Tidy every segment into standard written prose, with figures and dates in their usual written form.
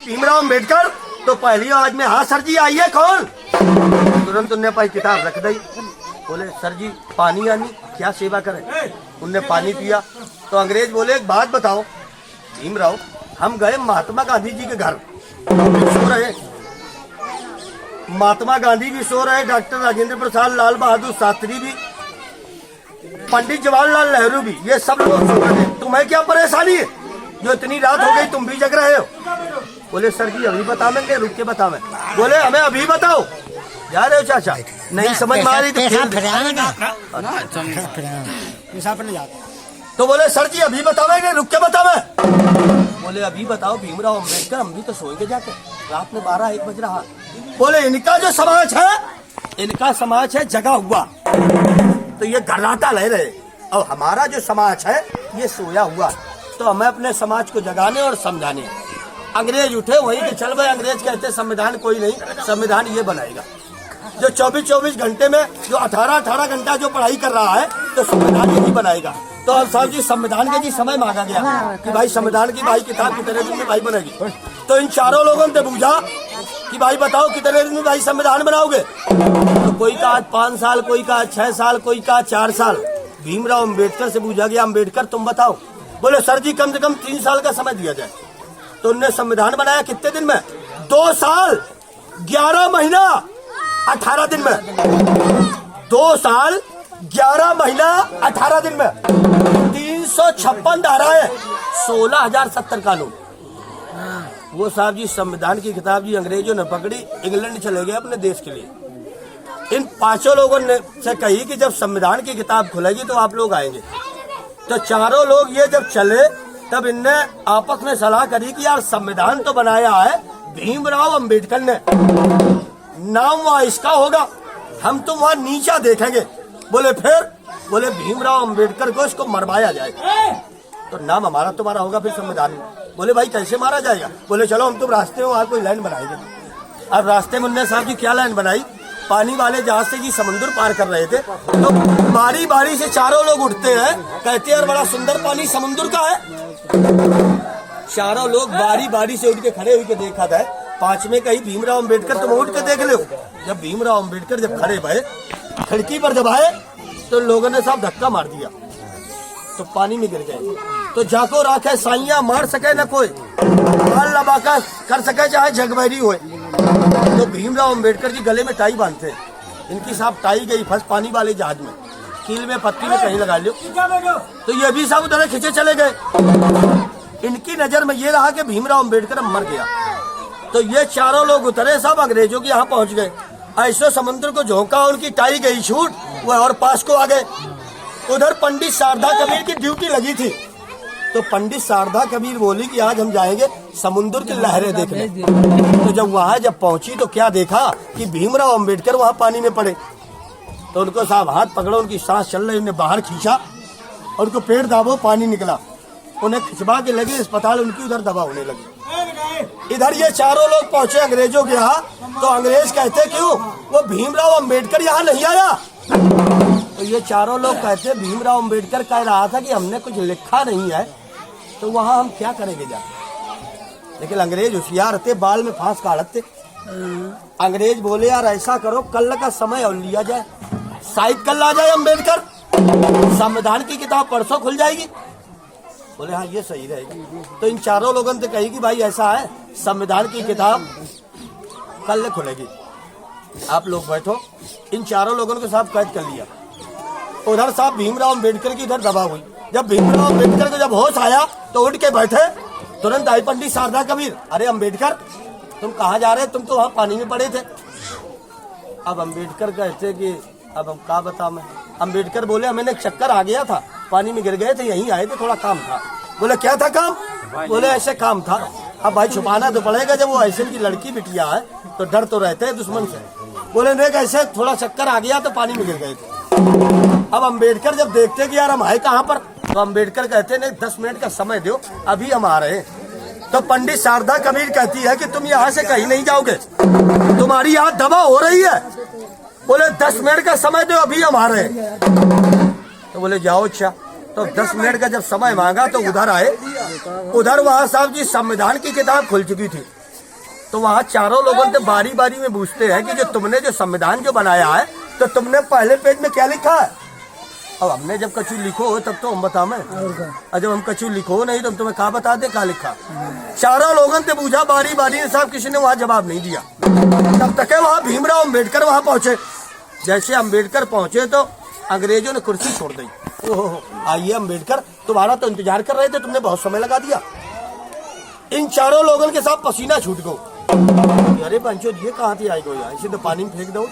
भीमराव अम्बेडकर तो पहली आवाज में, हाँ सर जी आइए कौन। तुरंत उनने पाई किताब रख दी। बोले सर जी पानी आनी क्या सेवा करें। उनने पानी पिया तो अंग्रेज बोले एक बात बताओ भीमराव, हम गए महात्मा गांधी जी के घर, सो रहे, महात्मा गांधी भी सो रहे, डॉक्टर राजेंद्र प्रसाद, लाल बहादुर शास्त्री भी, पंडित जवाहरलाल नेहरू भी, ये सब लोग सो रहे। तुम्हें क्या परेशानी है जो इतनी रात हो गई तुम भी जग रहे हो। बोले सर जी अभी बतावेंगे, रुक के बतावे। बोले हमें अभी बताओ। जा रहे हो चाचा, नहीं समझ में आ रही तो बोले सर जी अभी बतावेंगे, रुक के बतावे। बोले अभी बताओ भीमराव अम्बेडकर, हम भी तो सोएंगे जाके, रात में 12-1 बज रहा। बोले इनका जो समाज है, इनका समाज है जगा हुआ, तो ये घर्राटा ले रहे, और हमारा जो समाज है ये सोया हुआ, तो हमें अपने समाज को जगाने और समझाने। अंग्रेज उठे वहीं के चल गए। अंग्रेज कहते संविधान कोई नहीं, संविधान ये बनाएगा जो 24-24 घंटे में, जो 18-18 घंटा जो पढ़ाई कर रहा है, तो संविधान यही बनाएगा। तो अब साहब जी संविधान के जी समय मांगा गया कि भाई संविधान की भाई किताब कितने दिन में भाई बनेगी। तो इन चारों लोगों ने पूछा कि भाई बताओ कितने दिन में भाई संविधान बनाओगे। तो कोई कहा 5 साल, कोई कहा 6 साल, कोई कहा 4 साल। भीमराव अम्बेडकर से पूछा गया अम्बेडकर तुम बताओ। बोले सर जी कम से कम 3 साल का समय दिया जाए। तो उनने संविधान बनाया कितने दिन में? 2 साल 11 महीना 18 दिन में। 2 साल 11 महीना 18 दिन में। 356 धाराएं, 16,070 कानून। वो साहब जी संविधान की किताब जी अंग्रेजों ने पकड़ी, इंग्लैंड चले गए अपने देश के लिए। इन 5 लोगों ने से कही कि जब संविधान की किताब खुलेगी तो आप लोग आएंगे। तो चारों लोग ये जब चले तब इनने आपस में सलाह करी कि यार संविधान तो बनाया है भीमराव अम्बेडकर ने, नाम वहाँ इसका होगा, हम तो वहाँ नीचा देखेंगे। बोले फिर? बोले भीमराव अम्बेडकर को इसको मरवाया जाए, तो नाम हमारा तुम्हारा होगा फिर संविधान में। बोले भाई कैसे मारा जाएगा? बोले चलो हम तुम रास्ते में वहाँ कोई लाइन बनाएंगे। अब रास्ते में उन्होंने साहब जी क्या लाइन बनाई, पानी वाले जहाज से जी समुद्र पार कर रहे थे, तो बारी बारी से चारों लोग उठते हैं, कहते हैं बड़ा सुंदर पानी समुद्र का है। चारों लोग बारी बारी से उठ के खड़े हुए देखा था। 5 में कही भीमराव अम्बेडकर तुम उठ के देख लो। जब भीमराव अम्बेडकर जब खड़े भये, खिड़की पर जब आए तो लोगों ने साहब धक्का मार दिया, तो पानी में गिर गए। तो जाको राखे साइया मार सके न कोई, माल लबाका कर सके चाहे जगबैरी हो। तो भीमराव अम्बेडकर जी गले में टाई बांधते, इनकी साहब टाई गई फंस पानी वाले जहाज में, कील में पत्ती में कहीं लगा लियो। तो ये भी साहब उधर खींचे चले गए। इनकी नजर में ये रहा कि भीमराव अम्बेडकर मर गया। तो ये चारों लोग उतरे साहब अंग्रेजों के यहाँ पहुंच गए। ऐसो समुद्र को झोंका, उनकी टाई गई छूट, वो और पास को आ गए। उधर पंडित शारदा कबीर की ड्यूटी लगी थी, तो पंडित शारदा कबीर बोली कि आज हम जाएंगे समुद्र की लहरें देखने। तो जब वहां जब पहुंची तो क्या देखा कि भीमराव अम्बेडकर वहां पानी में पड़े। तो उनको साहब हाथ पकड़ो, उनकी सांस चल रही, उन्हें बाहर खींचा और उनको पेड़ दाबो, पानी निकला, उन्हें खिंचवा के लगे अस्पताल, उनकी उधर दवा होने लगी। इधर ये चारों लोग पहुंचे अंग्रेजों के यहाँ। तो अंग्रेज कहते क्यों वो भीमराव अम्बेडकर यहाँ नहीं आया। तो ये चारों लोग कहते भीमराव अम्बेडकर कह रहा था कि हमने कुछ लिखा नहीं है, तो वहाँ हम क्या करेंगे जाके। लेकिन अंग्रेज होशियार थे, बाल में फांस काटते। अंग्रेज बोले यार ऐसा करो कल का समय और लिया जाए, शायद कल आ जाए अम्बेडकर, संविधान की किताब परसों खुल जाएगी। बोले हाँ ये सही रहेगी। तो इन चारों लोगों ने कही कि भाई ऐसा है संविधान की किताब कल खुलेगी, आप लोग बैठो। इन चारों लोगों को साहब कैद कर लिया। उधर साहब भीमराव अम्बेडकर की उधर दबा हुई। जब भीमराव अम्बेडकर को जब होश आया तो उठ के बैठे, तुरंत आई पंडित शारदा कबीर, अरे अम्बेडकर तुम कहाँ जा रहे, तुम तो वहाँ पानी में पड़े थे। अब अम्बेडकर कहते कि अब हम क्या बताऊं मैं। अम्बेडकर बोले हमें एक चक्कर आ गया था, पानी में गिर गए थे, यहीं आए थे, थोड़ा काम था। बोले क्या था काम? बोले ऐसे काम था। अब भाई छुपाना तो पड़ेगा, जब वो ऐसे की लड़की बिटिया है तो डर तो रहते है दुश्मन से। बोले नहीं ऐसे थोड़ा चक्कर आ गया तो पानी में गिर गए थे। अब अम्बेडकर जब देखते कि यार हम आए कहाँ पर, तो अम्बेडकर कहते नहीं 10 मिनट का समय दो, अभी हम आ रहे हैं। तो पंडित शारदा कबीर कहती है कि तुम यहाँ से कहीं नहीं जाओगे, तुम्हारी यहाँ दवा हो रही है। बोले 10 मिनट का समय दो, अभी हम आ रहे हैं। तो बोले जाओ। अच्छा तो 10 मिनट का जब समय मांगा तो उधर आए। उधर वहाँ साहब जी संविधान की किताब खुल चुकी थी, तो वहाँ चारों लोगों से बारी बारी में पूछते हैं कि जो तुमने जो संविधान जो बनाया है तो तुमने पहले पेज में क्या लिखा है। अब हमने जब कछु लिखो हो तब तो हम बता में, और जब हम कछु लिखो नहीं तो हम तुम्हें कहा बता दे कहा लिखा। चारों लोगों से पूछा बारी बारी में, साहब किसी ने वहाँ जवाब नहीं दिया। तब तक वहाँ भीमराव अम्बेडकर वहाँ पहुंचे। जैसे अम्बेडकर पहुंचे तो अंग्रेजों ने कुर्सी छोड़ दी। ओहो, आइए अम्बेडकर, तुम्हारा तो इंतजार कर रहे थे, तुमने बहुत समय लगा दिया। इन चारों लोगों के साथ पसीना छूट गो। अरे पंचो ये कहाँ से आई गो यार, इसे तो पानी में फेंक दो।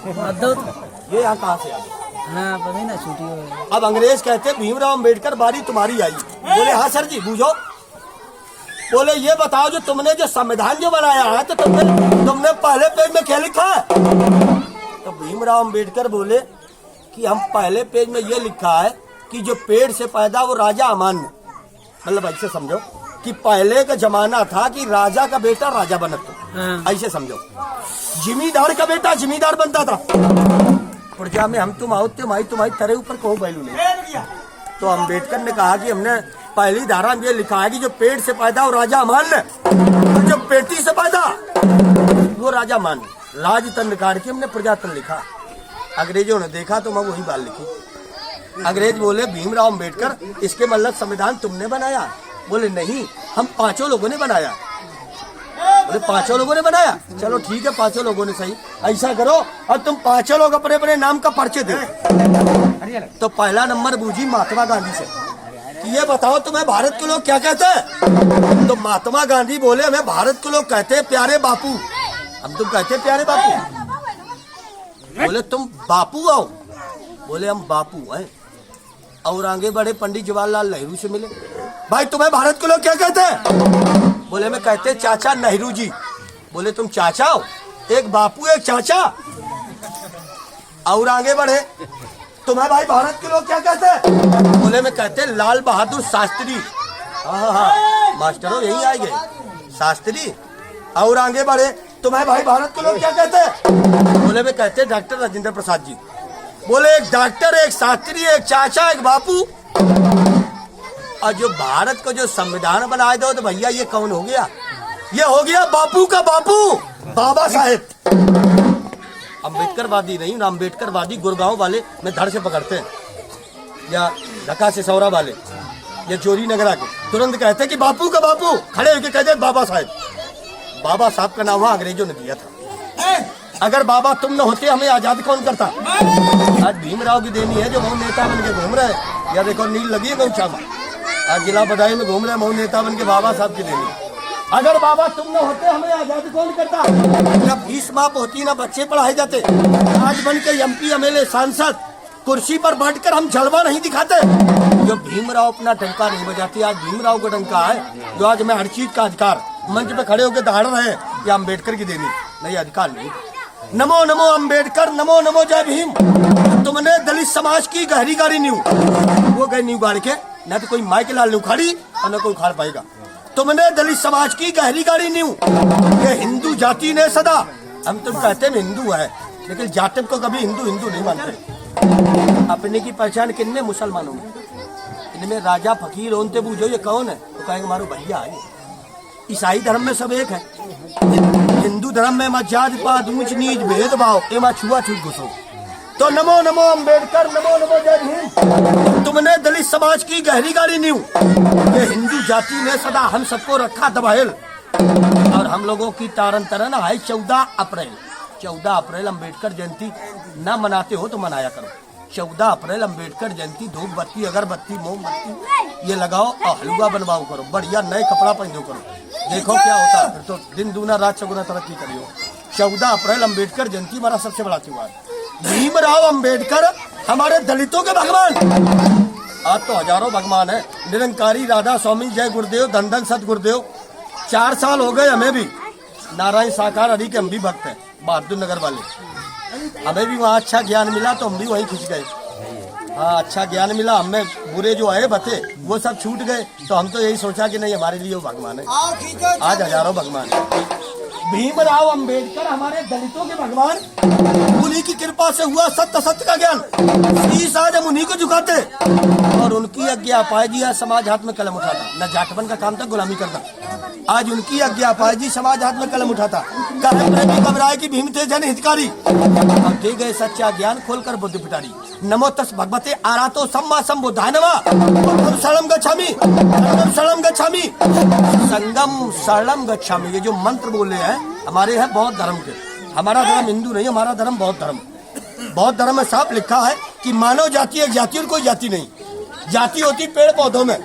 ये यहाँ कहाँ से आ गई? हाँ, पसीना छूटी। अब अंग्रेज कहते भीमराव अम्बेडकर बारी तुम्हारी आई। बोले हाँ सर जी बूझो। बोले ये बताओ जो तुमने जो संविधान जो बनाया है तो तुमने पहले पेज में क्या लिखा है। तो भीमराव अम्बेडकर बोले कि हम पहले पेज में ये लिखा है कि जो पेड़ से पैदा वो राजा अमान्य। मतलब ऐसे समझो कि पहले का जमाना था कि राजा का बेटा राजा बनता, ऐसे समझो। जिमीदार का बेटा जिमीदार बनता था। प्रजा में हम तुम आओ तुम्हारी तेरे ऊपर कहो बैलू नहीं। तो अम्बेडकर ने कहा कि हमने पहली धारा में ये लिखा है कि जो पेड़ से पैदा वो राजा अमान्य, जो बेटी से पैदा वो राजा मान्य। राजतंत्र काट के हमने प्रजातंत्र लिखा। अंग्रेजों ने देखा तो मैं वही बात लिखी। अंग्रेज बोले भीमराव अम्बेडकर इसके मतलब संविधान तुमने बनाया। बोले नहीं, हम पांचों लोगों ने बनाया। बोले पांचों लोगों ने बनाया, चलो ठीक है पांचों लोगों ने सही। ऐसा करो अब तुम पांचों लोग अपने अपने नाम का परिचय दो। तो पहला नंबर बूझी महात्मा गांधी से कि ये बताओ तुम्हें भारत के लोग क्या कहते हैं। तो महात्मा गांधी बोले हमें भारत के लोग कहते हैं प्यारे बापू। हम तुम कहते हैं प्यारे बापू। बोले तुम बापू आओ। बोले हम बापू हैं। और आगे बढ़े पंडित जवाहरलाल नेहरू से मिले। भाई तुम्हें भारत के लोग क्या कहते हैं। बोले मैं कहते चाचा नेहरू जी। बोले तुम चाचा हो, एक बापू एक चाचा। और आगे बढ़े तुम्हें भाई भारत के लोग क्या कहते हैं। बोले मैं कहते लाल बहादुर शास्त्री। हाँ मास्टरों यही आएंगे शास्त्री। और आगे बढ़े तुम्हें भाई भारत के लोग क्या कहते हैं। बोले मैं कहते डॉक्टर राजेंद्र प्रसाद जी। बोले एक डॉक्टर एक शास्त्री एक चाचा एक बापू। और जो भारत को जो संविधान बनाए दो तो भैया ये कौन हो गया। ये हो गया बापू का बापू, बाबा साहेब। अम्बेडकरवादी नहीं ना, अम्बेडकरवादी गुड़गांव वाले में धड़ से पकड़ते हैं, या ढका से सौरा वाले या चोरी नगरा के तुरंत कहते हैं कि बापू का बापू, खड़े होकर कहते हैं बाबा साहेब। बाबा साहब का नाम वहाँ अंग्रेजों ने दिया था। अगर बाबा तुम न होते हमें आजाद कौन करता। आज भीमराव की देनी है जो मऊ नेता बन के घूम रहे हैं। या देखो नील लगी है गौछा में, आज जिला बधाई में घूम रहे मऊ नेता बन के बाबा साहब की देनी। अगर बाबा तुम न होते हमें आजाद कौन करता। ना फीस माफ होती ना बच्चे पढ़ाए जाते। आज बन के MP MLA सांसद कुर्सी पर बैठकर हम जलवा नहीं दिखाते। जो भीमराव अपना डंका नहीं बजाते, आज भीमराव का डंका है जो आज मैं हर चीज का अधिकार मंच पे खड़े होकर दहाड़ रहे हैं। या अम्बेडकर की देनी नहीं, अधिकार नहीं। नमो नमो अम्बेडकर, नमो नमो जय भीम। तुमने दलित समाज की गहरी गाड़ी नींव, वो गई नींव गाड़ के न तो कोई माइक लाल ने उखाड़ी और न कोई उखाड़ पाएगा। तुमने दलित समाज की गहरी गाड़ी नींव, ये हिंदू जाति ने सदा। हम तुम कहते हैं हिंदू है लेकिन जाति को कभी हिंदू हिंदू नहीं मानते। अपने की पहचान किन्ने मुसलमानों में, इनमें राजा फकीर होते पूछो ये कौन है तो कहेंगे हमारे भैया है। ईसाई धर्म में सब एक है। हिंदू धर्म में मां जात पात ऊंच नीच भेदभाव ए मां छुआछूत घुसो। तो नमो नमो अम्बेडकर, नमो नमो जय भीम। तुमने दलित समाज की गहरी गाड़ी नींव, ये हिंदू जाति ने सदा हम सबको रखा दबाएल। और हम लोगों की तारन तरन है 14 अप्रैल। 14 अप्रैल अम्बेडकर जयंती न मनाते हो तो मनाया करो। 14 अप्रैल अम्बेडकर जयंती धूप बत्ती अगरबत्ती मोमबत्ती ये लगाओ और हलवा बनवाओ करो, बढ़िया नए कपड़ा पहनो करो। देखो क्या होता है, फिर तो दिन दूना रात चौगुना तरक्की करियो। 14 अप्रैल अम्बेडकर जयंती हमारा सबसे बड़ा त्योहार। भीमराव अम्बेडकर हमारे दलितों के भगवान। आज तो हजारों भगवान है। निरंकारी राधा स्वामी जय गुरुदेव धन धन सत गुरुदेव। 4 साल हो गए हमें भी नारायण साकार हरि के हम भी भक्त हैं, बहादुर नगर वाले। हमें भी वहाँ अच्छा ज्ञान मिला तो हम भी वहीं खिंच गए। हाँ अच्छा ज्ञान मिला, हमें बुरे जो आए बते वो सब छूट गए। तो हम तो यही सोचा कि नहीं हमारे लिए वो भगवान है। आज हजारों भगवान है। भीमराव अम्बेडकर हमारे दलितों के भगवान। उन्हीं की कृपा से हुआ सत्य सत्य का ज्ञान। शीश आज हम उन्हीं को झुकाते और उनकी आज्ञा पाए दिया समाज हाथ में कलम उठाता। न जाटवन का काम था गुलामी करता। आज उनकी आज्ञा पाजी समाज हाथ में कलम उठाता, कहे प्रेमी घबराए की भीम थे जन हितकारी, और दे गए सच्चा ज्ञान खोलकर बुद्धि पिटारी। नमो तस् भगवते आरातो सम्मा संबुद्धाय नमः। संगम शरणम गच्छामि, संगम शरणम गच्छामि, संगम शरणम गच्छामि। ये जो मंत्र बोले हैं हमारे हैं बौद्ध धर्म के। हमारा धर्म हिंदू नहीं, हमारा धर्म बौद्ध धर्म। बौद्ध धर्म में साफ लिखा है कि मानव जाति एक जाति और कोई जाति नहीं। जाति होती पेड़ पौधों में,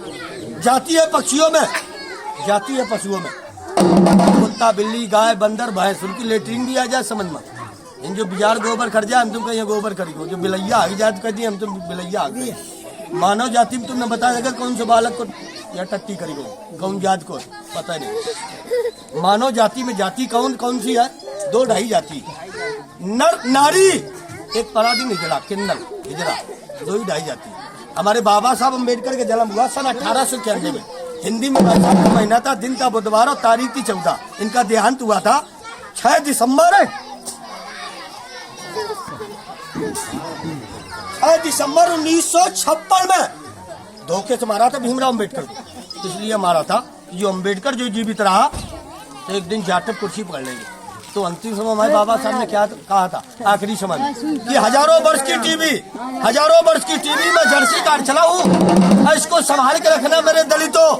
जाति है पक्षियों में, जाति है पशुओं में। कुत्ता बिल्ली गाय बंदर भैंस उनकी लेटरिन भी आ जाए समझ में। इन जो बिजार गोबर कर जाए हम तुम कहीं गोबर करेंगे, जो बिलैया आ जाए तो कहती हम तुम बिलैया आ गए। मानव जाति में तुमने बताया अगर कौन से बालक को या टट्टी करेंगे, कौन जात को पता नहीं। मानव जाति में जाति कौन कौन सी है? 2-2.5 जाति, नर नारी, एक पराधीन हिजड़ा किन्नर हिजड़ा, 2-2.5 जाति। हमारे बाबा साहब अम्बेडकर के जन्म हुआ सन 1891 में। हिंदी में बैसाख का महीना था, दिन का बुधवार और तारीख थी 14। इनका देहांत हुआ था 6 दिसंबर 1956 में। धोखे से मारा था भीमराव अम्बेडकर को, इसलिए मारा था जो अम्बेडकर जो जीवित रहा तो एक दिन जाटव कुर्सी पकड़ लेंगे। तो अंतिम समय हमारे बाबा साहब ने क्या कहा था आखिरी समय में कि हजारों वर्ष की टीवी में जर्सी काट चलाऊं, इसको संभाल के रखना मेरे दलितों,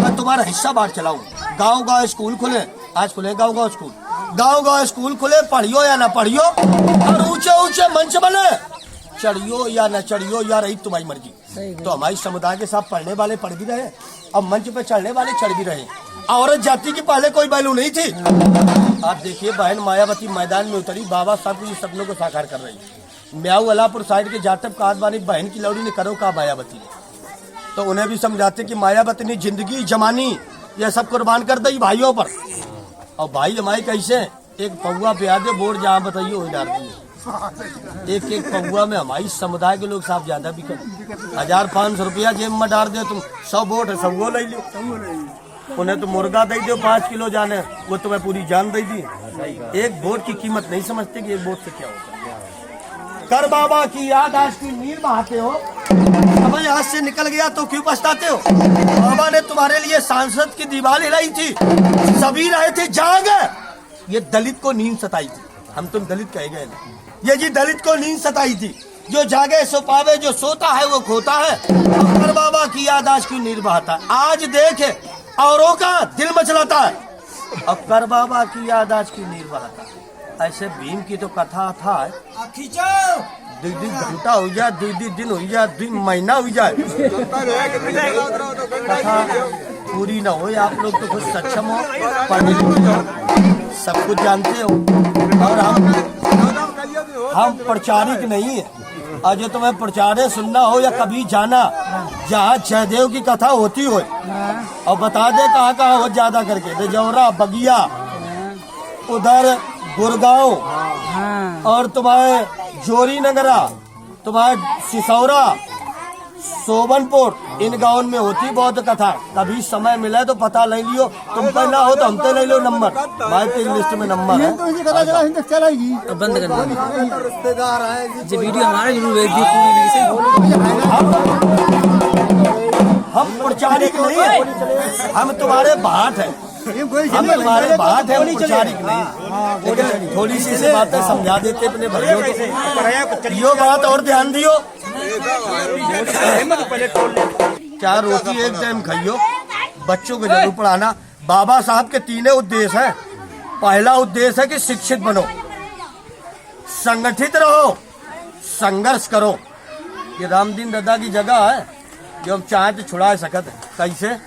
मैं तुम्हारा हिस्सा बांट चलाऊं। गांव-गांव स्कूल खुले, आज खुले गांव-गांव स्कूल, गांव-गांव स्कूल खुले, पढ़ियो या न पढ़ियो, और ऊंचे मंच बने, चढ़ियो या न चढ़ियो या रही तुम्हारी मर्जी। तो हमारे समुदाय के साथ पढ़ने वाले पढ़ भी रहे और मंच पे चढ़ने वाले चढ़ भी रहे। औरत जाति की पहले कोई वैल्यू नहीं थी। आप देखिए बहन मायावती मैदान में उतरी, बाबा साहब के सपनों को साकार कर रही। म्याऊ अलापुर साइड के जाटव कादवानी बहन की लौड़ी ने करो का मायावती ने, तो उन्हें भी समझाते कि मायावती ने जिंदगी जमानी यह सब कुर्बान कर दी भाइयों पर। और भाई हमारे कैसे एक पौवा पे दे बोर्ड जहाँ बताइए वही डाल दिए। एक पौवा में हमारी समुदाय के लोग साहब ज्यादा भी कर 1000-500 रुपया जेब में डाल दे, तुम 100 वोट है 100 वो ले लो। उन्हें तो मुर्गा दे दो 5 किलो जाने, वो तुम्हें पूरी जान दे दी। एक वोट की कीमत नहीं समझते कि एक वोट से क्या होता है। कर बाबा की याद आज की नीर बहाते हो, समय हाथ से निकल गया तो क्यों पछताते हो। बाबा ने तुम्हारे लिए सांसद की दीवार हिलाई थी, सभी रहे थे जाग, ये दलित को नींद सताई थी। हम तुम दलित कहे गए ना, ये जी दलित को नींद सताई थी। जो जागे सो पावे, जो सोता है वो खोता है। कर बाबा की याद आज की नीर बहाता, आज देखे औरों का दिल मचलाता है। अब कर बाबा की याद आज की नीर बहाता। ऐसे भीम की तो कथा था, 2 घंटा हो जाए, 2 दिन हो जाए, 2 महीना हो जाए, कथा पूरी ना हो। आप लोग तो कुछ सक्षम हो, पढ़ने लिखे हो, सब कुछ जानते हो, और हम प्रचारिक नहीं है। और जो तुम्हें प्रचारे सुनना हो या कभी जाना जहाँ जयदेव की कथा होती हो, और बता दे कहाँ हो ज्यादा करके, दजौरा बगिया, उधर गुड़गांव, और तुम्हारे जोरी नगरा, तुम्हारे सिसौरा, सोबनपुर, इन गाँव में होती बहुत कथा। कभी समय मिले तो पता ले लियो, तुम पे ना हो तो हम पे ले लो नंबर, भाई तेरी लिस्ट में नंबर है। तो बंद कर दो रिश्तेदार आए जी, वीडियो हमारा जरूर हम प्रचारिक नहीं है, हम तुम्हारे बाट है, हम तुम्हारे बाट है, प्रचारिक नहीं। थोड़ी सी बातें समझा देते अपने भाइयों को, यो बात और ध्यान दियो। क्या रोटी एक टाइम खाइयो, बच्चों को जरूर पढ़ाना। बाबा साहब के 3 उद्देश्य हैं। पहला उद्देश्य है कि शिक्षित बनो, संगठित रहो, संघर्ष करो। ये रामदीन दादा की जगह है जो हम चाहे तो छुड़ा सकते हैं। कैसे?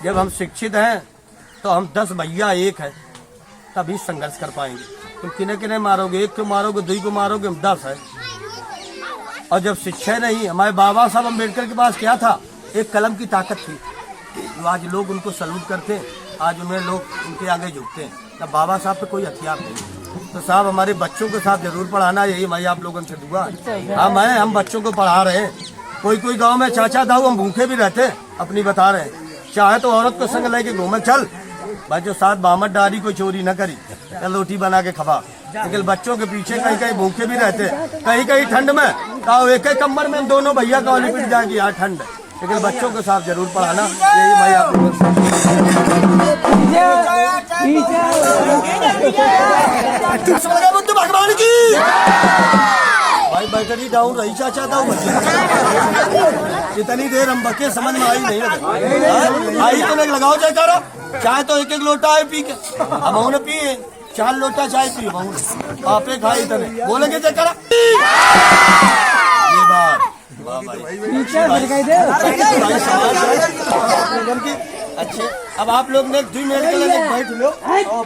जब हम शिक्षित हैं तो हम 10 भैया एक है, तभी संघर्ष कर पाएंगे। तुम किन्हें किन्हें मारोगे, 1 को मारोगे, 2 को मारोगे, हम 10 है। और जब शिक्षा नहीं, हमारे बाबा साहब अम्बेडकर के पास क्या था? एक कलम की ताकत थी, जो आज लोग उनको सल्यूट करते हैं, आज उन्हें लोग उनके आगे झुकते हैं। तब बाबा साहब पे कोई हथियार नहीं। तो साहब हमारे बच्चों के साथ जरूर पढ़ाना, यही मैं आप लोगों से दुआ। हम बच्चों को पढ़ा रहे हैं। कोई गांव में चाचा दाऊ हम भूखे भी रहते, अपनी बता रहे हैं, चाहे तो औरत को संग लेके घूमे, चल भाई जो साथ बामट डारी कोई चोरी न करी, चल रोटी बना के खबा। लेकिन बच्चों के पीछे कहीं कहीं भूखे भी रहते, कहीं कहीं ठंड में, एक कंबल में दोनों भैया कौली पिट जाएगी, यहाँ ठंड लेकिन बच्चों के साथ जरूर पढ़ाना, यही भाई आप लोगों से। बुद्ध भगवान की भाई बैटरी डाउन रही चाचा था इतनी देर हम बके समझ में आई नहीं लगे। आई तो नहीं लगाओ चाय करो, चाय तो एक एक लोटा है पी के, अब हमने पिए 4 लोटा चाय पी, आपे खाई इतने बोलेंगे चाय करा ये बात। वाह भाई अच्छे। अब आप लोग ने 2 मिनट के लिए बैठ लो और